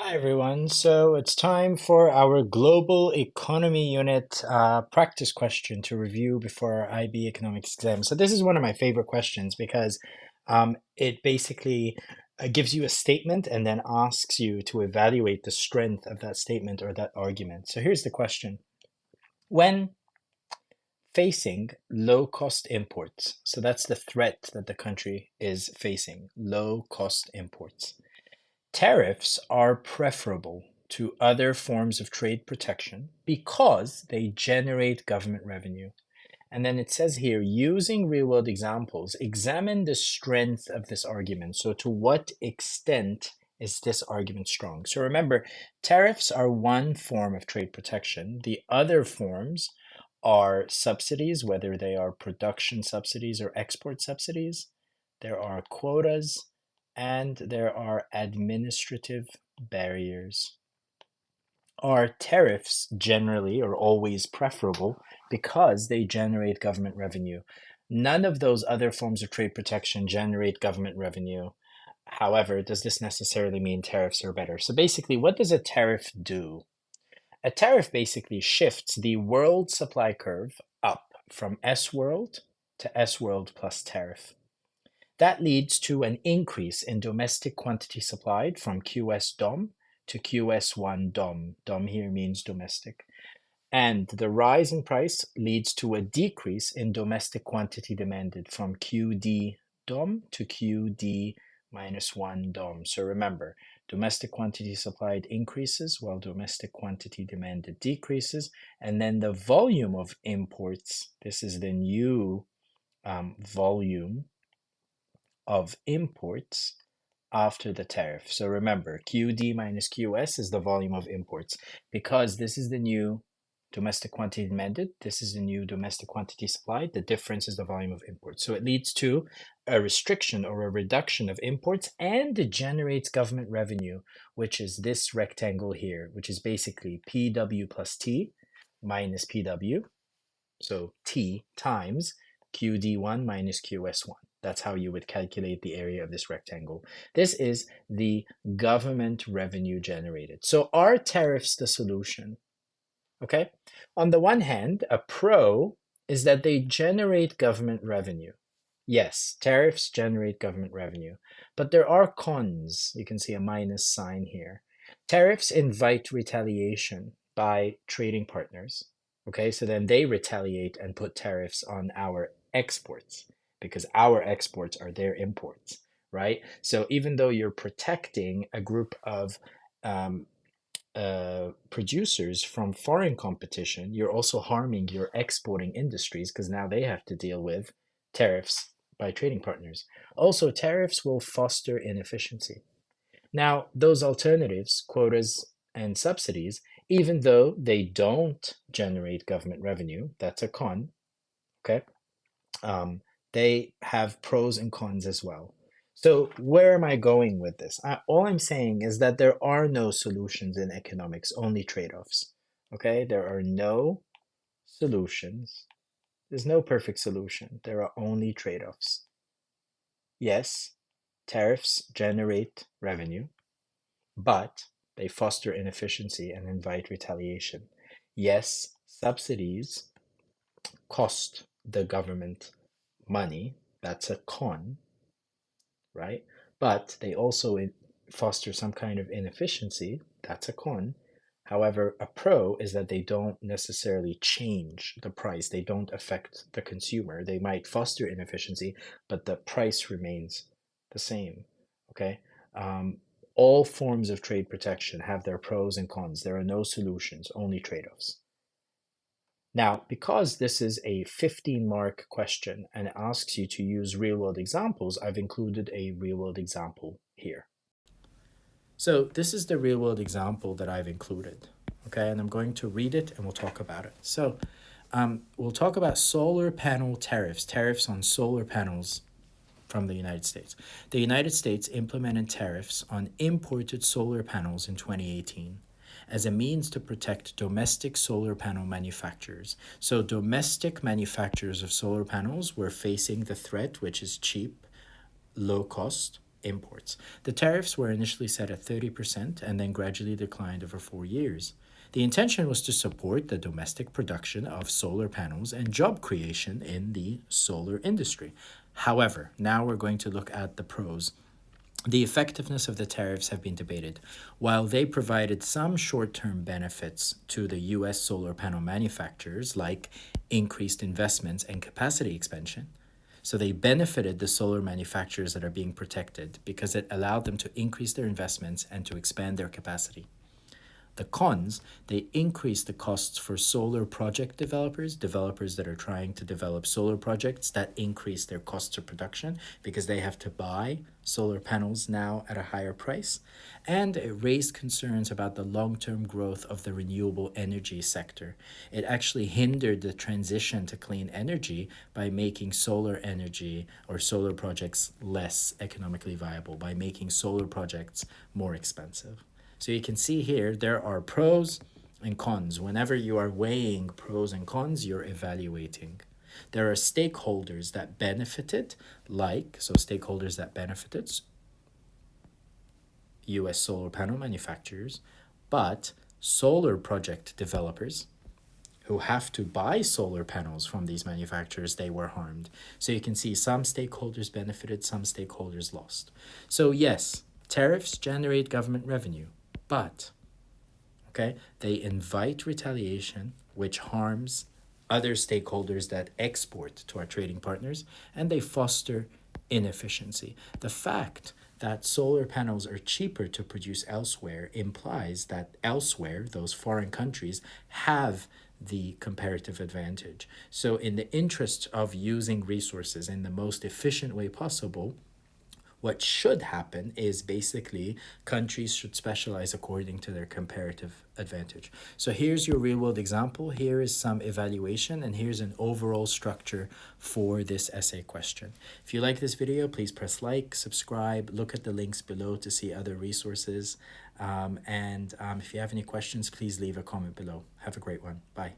Hi everyone. So it's time for our Global Economy Unit practice question to review before our IB Economics exam. So this is one of my favorite questions because it basically gives you a statement and then asks you to evaluate the strength of that statement or that argument. So here's the question. When facing low-cost imports, so that's the threat that the country is facing, low-cost imports. Tariffs are preferable to other forms of trade protection because they generate government revenue. And then it says here, using real world examples, examine the strength of this argument. So, to what extent is this argument strong? So, remember, tariffs are one form of trade protection. The other forms are subsidies, whether they are production subsidies or export subsidies. There are quotas, and there are administrative barriers. Are tariffs generally or always preferable because they generate government revenue? None of those other forms of trade protection generate government revenue. However, does this necessarily mean tariffs are better? So basically, what does a tariff do? A tariff basically shifts the world supply curve up from S world to S world plus tariff. That leads to an increase in domestic quantity supplied from QS DOM to QS1 DOM. DOM here means domestic. And the rise in price leads to a decrease in domestic quantity demanded from QD DOM to QD minus 1 DOM. So remember, domestic quantity supplied increases while domestic quantity demanded decreases. And then the volume of imports, this is the new volume of imports after the tariff. So remember, QD minus QS is the volume of imports. Because this is the new domestic quantity demanded, this is the new domestic quantity supplied, the difference is the volume of imports. So it leads to a restriction or a reduction of imports, and it generates government revenue, which is this rectangle here, which is basically PW plus T minus PW. So T times QD1 minus QS1. That's how you would calculate the area of this rectangle. This is the government revenue generated. So are tariffs the solution? Okay. On the one hand, a pro is that they generate government revenue. Yes, tariffs generate government revenue, but there are cons. You can see a minus sign here. Tariffs invite retaliation by trading partners. Okay, so then they retaliate and put tariffs on our exports because our exports are their imports, right? So even though you're protecting a group of producers from foreign competition, you're also harming your exporting industries because now they have to deal with tariffs by trading partners. Also, tariffs will foster inefficiency. Now, those alternatives, quotas and subsidies, even though they don't generate government revenue, that's a con, okay? They have pros and cons as well. So, where am I going with this? All I'm saying is that there are no solutions in economics, only trade offs. Okay? There are no solutions. There's no perfect solution. There are only trade offs. Yes, tariffs generate revenue, but they foster inefficiency and invite retaliation. Yes, subsidies cost the government money. That's a con, right? But they also foster some kind of inefficiency. That's a con. However, a pro is that they don't necessarily change the price. They don't affect the consumer. They might foster inefficiency, but the price remains the same. Okay. All forms of trade protection have their pros and cons. There are no solutions, only trade offs. Now, because this is a 15-mark question and it asks you to use real-world examples, I've included a real-world example here. So this is the real-world example that I've included, okay? And I'm going to read it and we'll talk about it. So we'll talk about solar panel tariffs, tariffs on solar panels from the United States. The United States implemented tariffs on imported solar panels in 2018 as a means to protect domestic solar panel manufacturers. So domestic manufacturers of solar panels were facing the threat, which is cheap, low cost, imports. The tariffs were initially set at 30% and then gradually declined over 4 years. The intention was to support the domestic production of solar panels and job creation in the solar industry. However, now we're going to look at the pros. The effectiveness of the tariffs have been debated. While they provided some short-term benefits to the US solar panel manufacturers, like increased investments and capacity expansion, so they benefited the solar manufacturers that are being protected because it allowed them to increase their investments and to expand their capacity. The cons, they increase the costs for solar project developers that are trying to develop solar projects that increase their costs of production because they have to buy solar panels now at a higher price. And it raised concerns about the long-term growth of the renewable energy sector. It actually hindered the transition to clean energy by making solar energy or solar projects less economically viable, by making solar projects more expensive. So you can see here, there are pros and cons. Whenever you are weighing pros and cons, you're evaluating. There are stakeholders that benefited, stakeholders that benefited, US solar panel manufacturers, but solar project developers who have to buy solar panels from these manufacturers, they were harmed. So you can see some stakeholders benefited, some stakeholders lost. So yes, tariffs generate government revenue. But, they invite retaliation, which harms other stakeholders that export to our trading partners, and they foster inefficiency. The fact that solar panels are cheaper to produce elsewhere implies that elsewhere, those foreign countries, have the comparative advantage. So in the interest of using resources in the most efficient way possible, what should happen is basically countries should specialize according to their comparative advantage. So here's your real world example. Here is some evaluation, and here's an overall structure for this essay question. If you like this video, please press like, subscribe, look at the links below to see other resources. If you have any questions, please leave a comment below. Have a great one. Bye.